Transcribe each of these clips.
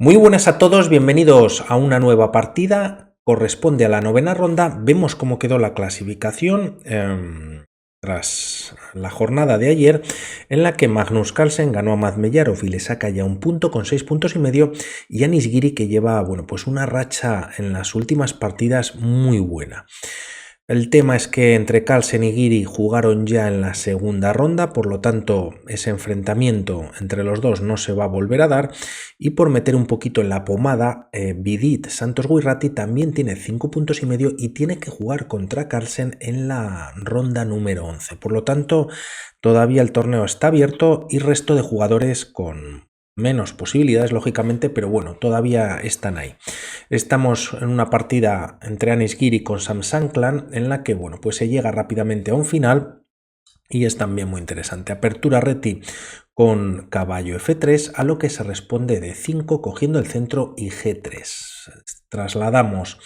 Muy buenas a todos, bienvenidos a una nueva partida, corresponde a la novena ronda. Vemos cómo quedó la clasificación tras la jornada de ayer, en la que Magnus Carlsen ganó a Madmeyarov y le saca ya un punto con 6,5 puntos, y Anis Giri, que lleva pues una racha en las últimas partidas muy buena. El tema es que entre Carlsen y Giri jugaron ya en la segunda ronda, por lo tanto ese enfrentamiento entre los dos no se va a volver a dar, y por meter un poquito en la pomada, Vidit Santos Guirati también tiene 5,5 puntos y tiene que jugar contra Carlsen en la ronda número 11. Por lo tanto, todavía el torneo está abierto y resto de jugadores con menos posibilidades, lógicamente, pero bueno, todavía están ahí. Estamos en una partida entre Anis Giri con Sam Sankland, en la que pues se llega rápidamente a un final y es también muy interesante. Apertura reti con caballo F3, a lo que se responde de 5 cogiendo el centro y G3. Trasladamos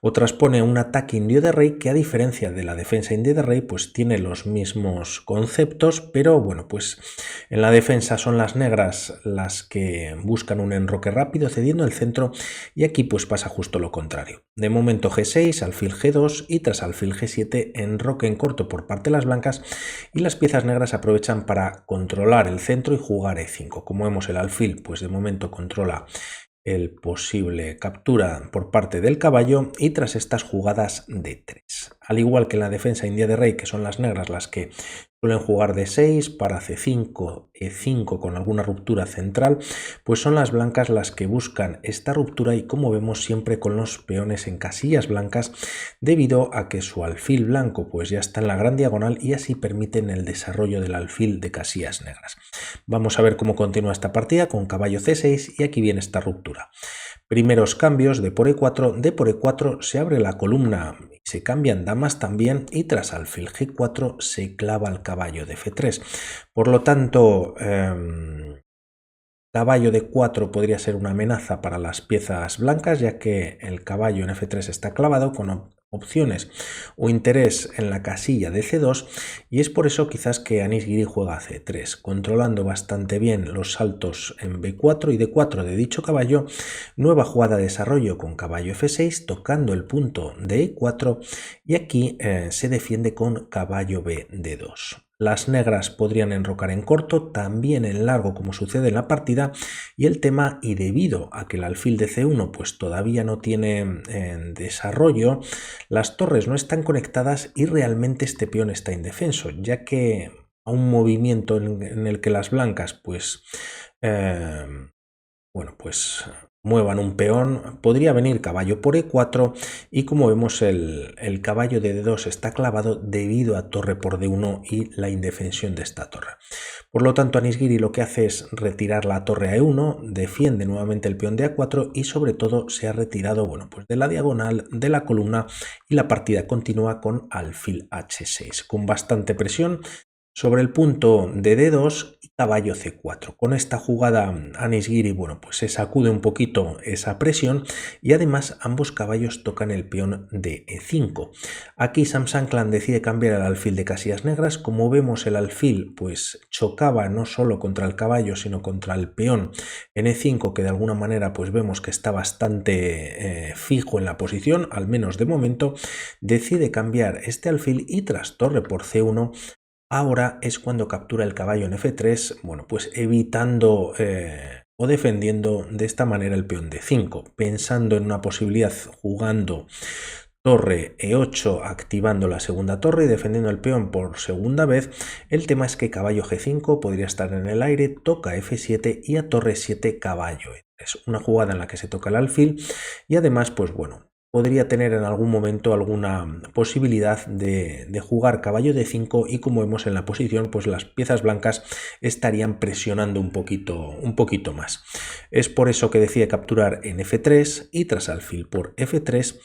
o transpone un ataque indio de rey que, a diferencia de la defensa indio de rey, pues tiene los mismos conceptos, pero pues en la defensa son las negras las que buscan un enroque rápido cediendo el centro, y aquí pues pasa justo lo contrario. De momento G6, alfil G2 y tras alfil G7 enroque en corto por parte de las blancas, y las piezas negras aprovechan para controlar el centro y jugar E5. Como vemos, el alfil pues de momento controla el posible captura por parte del caballo, y tras estas jugadas D3. Al igual que en la defensa india de rey, que son las negras las que suelen jugar D6 para C5, E5 con alguna ruptura central, pues son las blancas las que buscan esta ruptura, y como vemos siempre con los peones en casillas blancas, debido a que su alfil blanco pues ya está en la gran diagonal y así permiten el desarrollo del alfil de casillas negras. Vamos a ver cómo continúa esta partida con caballo C6, y aquí viene esta ruptura. Primeros cambios de por E4, se abre la columna y se cambian damas también, y tras alfil G4 se clava el caballo de F3. Por lo tanto, caballo de 4 podría ser una amenaza para las piezas blancas, ya que el caballo en F3 está clavado con opciones o interés en la casilla de C2, y es por eso quizás que Anis Giri juega a C3, controlando bastante bien los saltos en B4 y D4 de dicho caballo. Nueva jugada de desarrollo con caballo F6, tocando el punto de E4, y aquí se defiende con caballo B D2. Las negras podrían enrocar en corto, también en largo, como sucede en la partida, y el tema, y debido a que el alfil de C1 pues todavía no tiene desarrollo, las torres no están conectadas y realmente este peón está indefenso, ya que a un movimiento en el que las blancas pues muevan un peón, podría venir caballo por E4, y como vemos el caballo de D2 está clavado debido a torre por D1 y la indefensión de esta torre. Por lo tanto, Anis Giri lo que hace es retirar la torre a E1, defiende nuevamente el peón de A4 y sobre todo se ha retirado pues de la diagonal de la columna, y la partida continúa con alfil H6, con bastante presión sobre el punto de D2 y caballo C4. Con esta jugada Anis Giri pues se sacude un poquito esa presión, y además ambos caballos tocan el peón de E5. Aquí Sam Sankland decide cambiar el alfil de casillas negras. Como vemos, el alfil pues chocaba no solo contra el caballo sino contra el peón en E5, que de alguna manera pues vemos que está bastante fijo en la posición, al menos de momento. Decide cambiar este alfil y tras torre por C1 ahora es cuando captura el caballo en F3, pues evitando o defendiendo de esta manera el peón de 5, pensando en una posibilidad jugando torre E8, activando la segunda torre y defendiendo el peón por segunda vez. El tema es que caballo G5 podría estar en el aire, toca F7 y a torre 7 caballo. Es una jugada en la que se toca el alfil, y además podría tener en algún momento alguna posibilidad de jugar caballo de 5, y como vemos en la posición pues las piezas blancas estarían presionando un poquito más. Es por eso que decide capturar en F3, y tras alfil por F3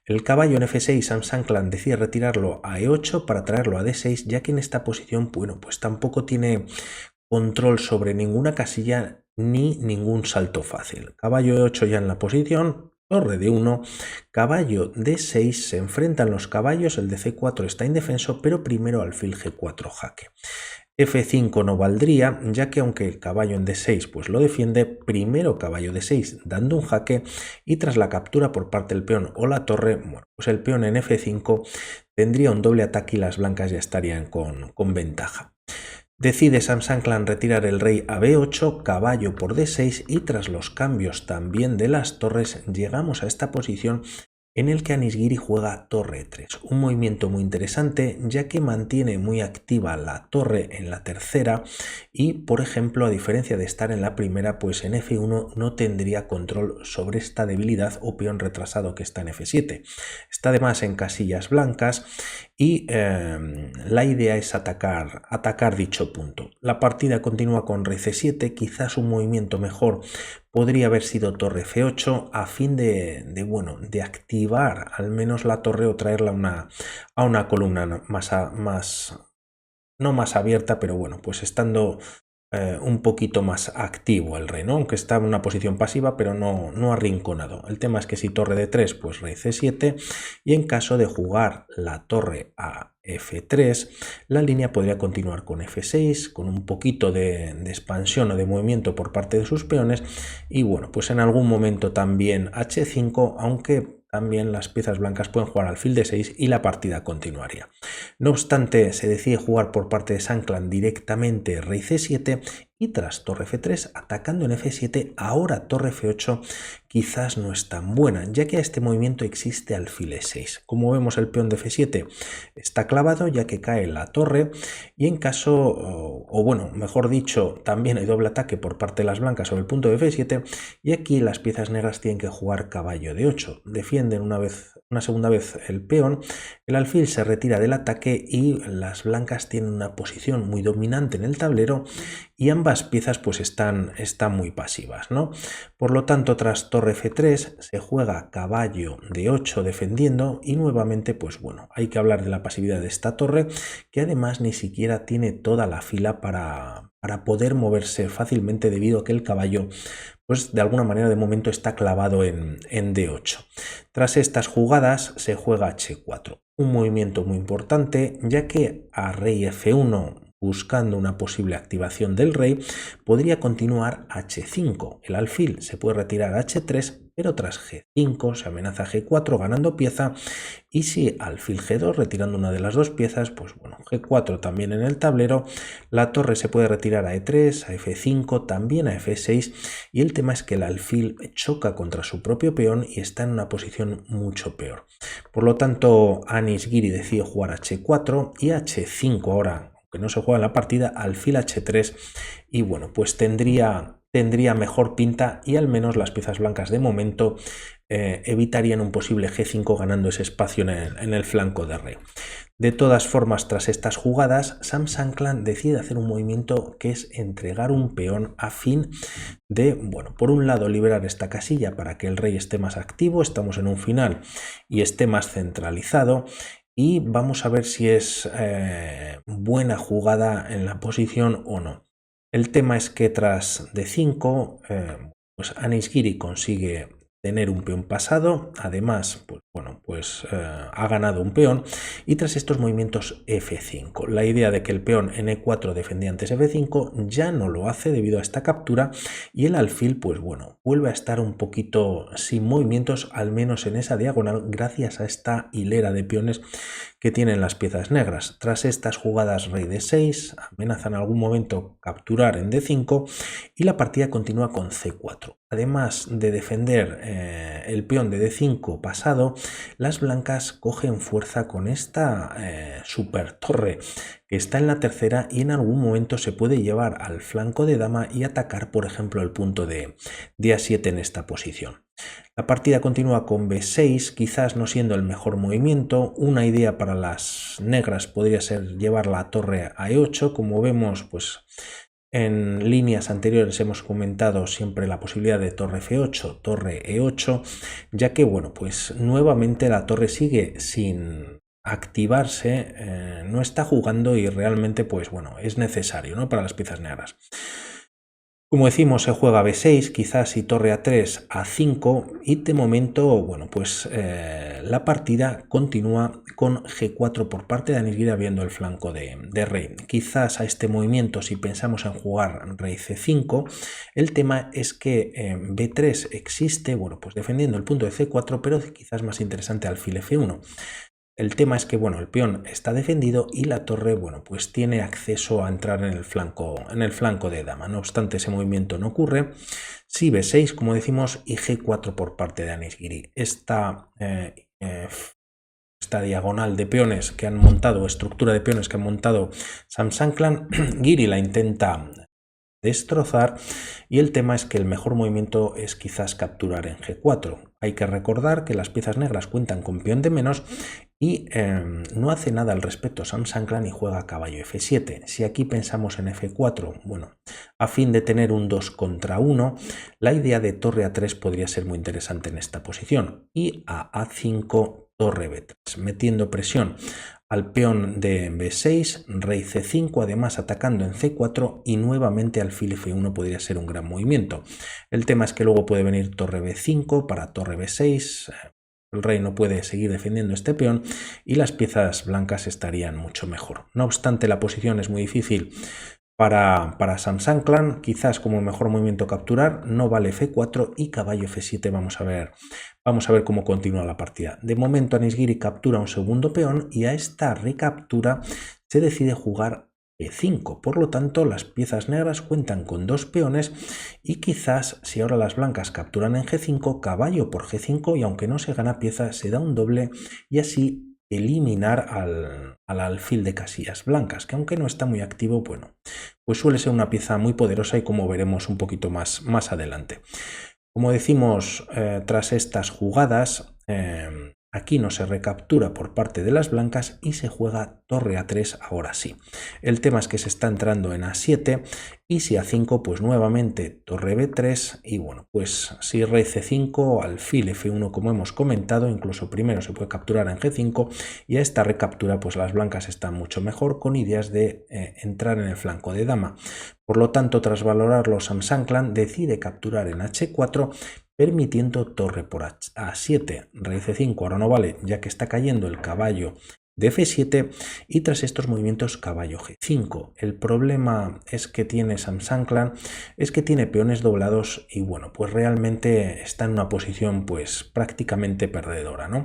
el caballo en F6, Sam Sankland decide retirarlo a E8 para traerlo a D6, ya que en esta posición pues tampoco tiene control sobre ninguna casilla ni ningún salto fácil. Caballo E8 ya en la posición, torre de 1, caballo D6, se enfrentan los caballos, el de C4 está indefenso, pero primero alfil G4 jaque. F5 no valdría, ya que aunque el caballo en D6 pues lo defiende, primero caballo D6 dando un jaque y tras la captura por parte del peón o la torre, bueno, pues el peón en F5 tendría un doble ataque y las blancas ya estarían con ventaja. Decide Sam Sankland retirar el rey a B8, caballo por D6 y tras los cambios también de las torres llegamos a esta posición en el que Anish Giri juega torre E3, un movimiento muy interesante ya que mantiene muy activa la torre en la tercera y, por ejemplo, a diferencia de estar en la primera, pues en F1 no tendría control sobre esta debilidad o peón retrasado que está en F7. Está además en casillas blancas y la idea es atacar dicho punto. La partida continúa con rey C7, quizás un movimiento mejor podría haber sido torre F8 a fin de activar al menos la torre o traerla a una columna no más abierta, pero bueno, pues estando un poquito más activo el rey, ¿no? Aunque está en una posición pasiva, pero no arrinconado. El tema es que si torre D3, pues rey C7, y en caso de jugar la torre a F3, la línea podría continuar con F6, con un poquito de expansión o de movimiento por parte de sus peones, y bueno, pues en algún momento también H5, aunque también las piezas blancas pueden jugar alfil D6 y la partida continuaría. No obstante, se decide jugar por parte de Sankland directamente rey C7 y tras torre F3 atacando en F7, ahora torre F8 quizás no es tan buena, ya que a este movimiento existe alfil E6. Como vemos, el peón de F7 está clavado ya que cae la torre y en caso, o bueno, mejor dicho, también hay doble ataque por parte de las blancas sobre el punto de F7 y aquí las piezas negras tienen que jugar caballo de 8. Defienden una segunda vez el peón, el alfil se retira del ataque y las blancas tienen una posición muy dominante en el tablero y ambas piezas pues están muy pasivas, ¿no? Por lo tanto, tras torre F3 se juega caballo de 8 defendiendo y nuevamente pues bueno, hay que hablar de la pasividad de esta torre que además ni siquiera tiene toda la fila para poder moverse fácilmente debido a que el caballo pues de alguna manera de momento está clavado en D8. Tras estas jugadas se juega H4, un movimiento muy importante ya que a rey F1 buscando una posible activación del rey, podría continuar H5. El alfil se puede retirar a H3, pero tras G5 se amenaza G4 ganando pieza y si alfil G2 retirando una de las dos piezas, pues bueno, G4 también en el tablero, la torre se puede retirar a E3, a F5, también a F6 y el tema es que el alfil choca contra su propio peón y está en una posición mucho peor. Por lo tanto, Anish Giri decide jugar H4 y H5 ahora, que no se juega en la partida, alfil H3 y bueno, pues tendría mejor pinta y al menos las piezas blancas de momento evitarían un posible G5 ganando ese espacio en el flanco de rey. De todas formas, tras estas jugadas, Sam Sankland decide hacer un movimiento que es entregar un peón a fin de, bueno, por un lado liberar esta casilla para que el rey esté más activo, estamos en un final y esté más centralizado, y vamos a ver si es buena jugada en la posición o no. El tema es que tras D5, pues Anish Giri consigue tener un peón pasado, además, pues bueno, pues ha ganado un peón y tras estos movimientos F5. La idea de que el peón en E4 defendía antes F5 ya no lo hace debido a esta captura y el alfil, pues bueno, vuelve a estar un poquito sin movimientos, al menos en esa diagonal, gracias a esta hilera de peones que tienen las piezas negras. Tras estas jugadas rey D6, amenazan en algún momento capturar en D5 y la partida continúa con C4. Además de defender el peón de D5 pasado, las blancas cogen fuerza con esta super torre que está en la tercera y en algún momento se puede llevar al flanco de dama y atacar, por ejemplo, el punto de A7 en esta posición. La partida continúa con B6, quizás no siendo el mejor movimiento. Una idea para las negras podría ser llevar la torre a E8. Como vemos, pues en líneas anteriores hemos comentado siempre la posibilidad de torre F8, torre E8, ya que, bueno, pues nuevamente la torre sigue sin activarse, no está jugando y realmente, pues bueno, es necesario, ¿no?, para las piezas negras. Como decimos, se juega B6, quizás y torre A3, A5 y de momento, bueno, pues la partida continúa con G4 por parte de Anisguira viendo el flanco de rey. Quizás a este movimiento, si pensamos en jugar rey C5, el tema es que B3 existe, bueno, pues defendiendo el punto de C4, pero quizás más interesante alfil F1. El tema es que, bueno, el peón está defendido y la torre, bueno, pues tiene acceso a entrar en el flanco de dama. No obstante, ese movimiento no ocurre. Si B6, como decimos, y G4 por parte de Anisgiri. Esta diagonal de peones que han montado, estructura de peones que han montado Sam Sanklan, Giri la intenta destrozar y el tema es que el mejor movimiento es quizás capturar en G4. Hay que recordar que las piezas negras cuentan con peón de menos y no hace nada al respecto Sam Sanklan y juega caballo F7. Si aquí pensamos en F4, bueno, a fin de tener un 2 contra 1, la idea de torre A3 podría ser muy interesante en esta posición y a A5 torre B3, metiendo presión al peón de B6, rey C5, además atacando en C4 y nuevamente alfil F1 podría ser un gran movimiento. El tema es que luego puede venir torre B5 para torre B6, el rey no puede seguir defendiendo este peón y las piezas blancas estarían mucho mejor. No obstante, la posición es muy difícil para Sam Sanklan, quizás como mejor movimiento capturar, no vale F4 y caballo F7, vamos a ver cómo continúa la partida. De momento Anisgiri captura un segundo peón y a esta recaptura se decide jugar E5, por lo tanto las piezas negras cuentan con dos peones y quizás si ahora las blancas capturan en G5, caballo por G5 y aunque no se gana pieza se da un doble y así eliminar al alfil de casillas blancas, que aunque no está muy activo, bueno, pues suele ser una pieza muy poderosa y como veremos un poquito más adelante. Como decimos, tras estas jugadas, aquí no se recaptura por parte de las blancas y se juega torre A3 ahora sí. El tema es que se está entrando en A7 y si A5 pues nuevamente torre B3 y bueno pues si rey C5 alfil F1 como hemos comentado, incluso primero se puede capturar en G5 y a esta recaptura pues las blancas están mucho mejor con ideas de entrar en el flanco de dama. Por lo tanto, tras valorarlo, Sam Sanklan decide capturar en H4 permitiendo torre por A7, rey C5 ahora no vale ya que está cayendo el caballo de F7 y tras estos movimientos caballo G5. El problema es que tiene Sam Sanklan es que tiene peones doblados y bueno pues realmente está en una posición pues prácticamente perdedora, ¿no?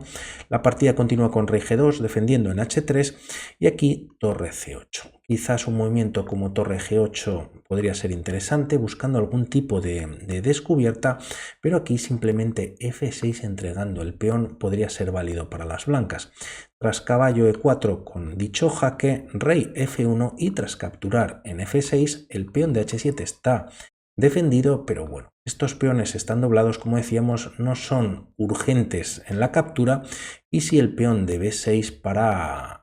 La partida continúa con rey G2 defendiendo en H3 y aquí torre C8. Quizás un movimiento como torre G8 podría ser interesante buscando algún tipo de descubierta, pero aquí simplemente F6 entregando el peón podría ser válido para las blancas. Tras caballo E4 con dicho jaque, rey F1 y tras capturar en F6 el peón de H7 está defendido, pero bueno, estos peones están doblados, como decíamos, no son urgentes en la captura y si el peón de B6 para...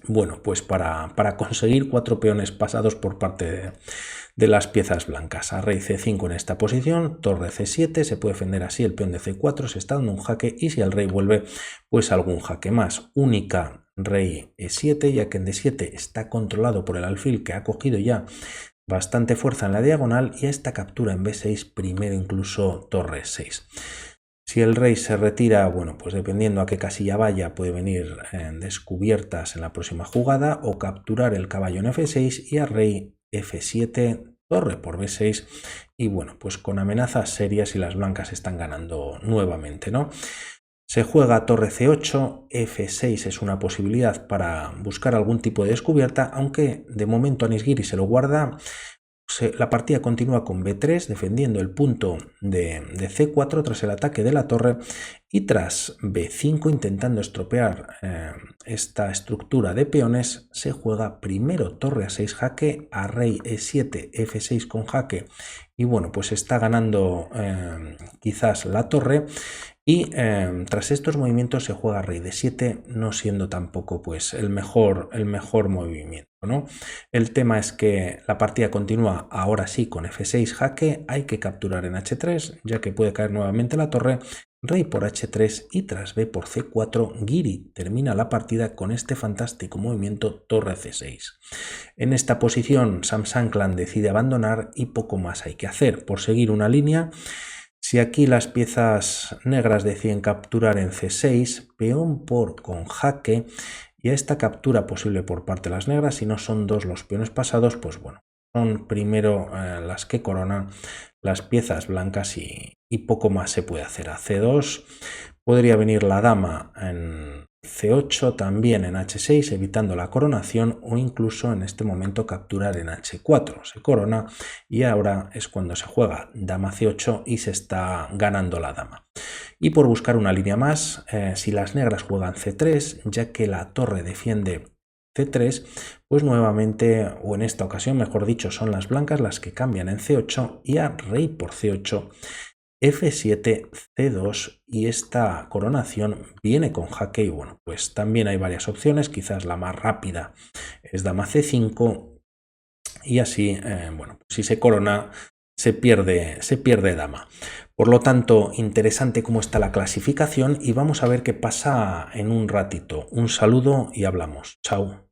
bueno, pues para conseguir 4 peones pasados por parte de las piezas blancas. A rey C5 en esta posición, torre C7, se puede defender así el peón de C4, se está dando un jaque y si el rey vuelve, pues algún jaque más. Única rey E7, ya que en D7 está controlado por el alfil que ha cogido ya bastante fuerza en la diagonal y a esta captura en B6, primero incluso torre 6. Si el rey se retira, bueno, pues dependiendo a qué casilla vaya, puede venir descubiertas en la próxima jugada o capturar el caballo en F6 y a rey F7, torre por B6 y bueno, pues con amenazas serias y las blancas están ganando nuevamente, ¿no? Se juega torre C8, F6 es una posibilidad para buscar algún tipo de descubierta, aunque de momento Anisgiri se lo guarda. La partida continúa con B3 defendiendo el punto de C4 tras el ataque de la torre y tras B5 intentando estropear esta estructura de peones se juega primero torre A6 jaque, a rey E7, F6 con jaque y bueno pues está ganando quizás la torre y tras estos movimientos se juega rey D7 no siendo tampoco pues el mejor movimiento, ¿no? El tema es que la partida continúa ahora sí con F6 jaque, hay que capturar en H3 ya que puede caer nuevamente la torre, rey por h3 y tras b por c4, Giri termina la partida con este fantástico movimiento torre c6. En esta posición Sam Shankland decide abandonar y poco más hay que hacer. Por seguir una línea, si aquí las piezas negras deciden capturar en c6, peón por con jaque, y a esta captura posible por parte de las negras, si no son dos los peones pasados, pues bueno, son primero las que coronan las piezas blancas y poco más se puede hacer. A c2 podría venir la dama en c8, también en h6, evitando la coronación, o incluso en este momento capturar en h4. Se corona y ahora es cuando se juega dama c8 y se está ganando la dama. Y por buscar una línea más, si las negras juegan c3, ya que la torre defiende c3, pues nuevamente, o en esta ocasión mejor dicho, son las blancas las que cambian en c8 y a rey por c8, f7, c2, y esta coronación viene con jaque. Y bueno, pues también hay varias opciones, quizás la más rápida es dama c5 y así, bueno, si se corona se pierde dama. Por lo tanto, interesante cómo está la clasificación y vamos a ver qué pasa en un ratito. Un saludo y hablamos. Chao.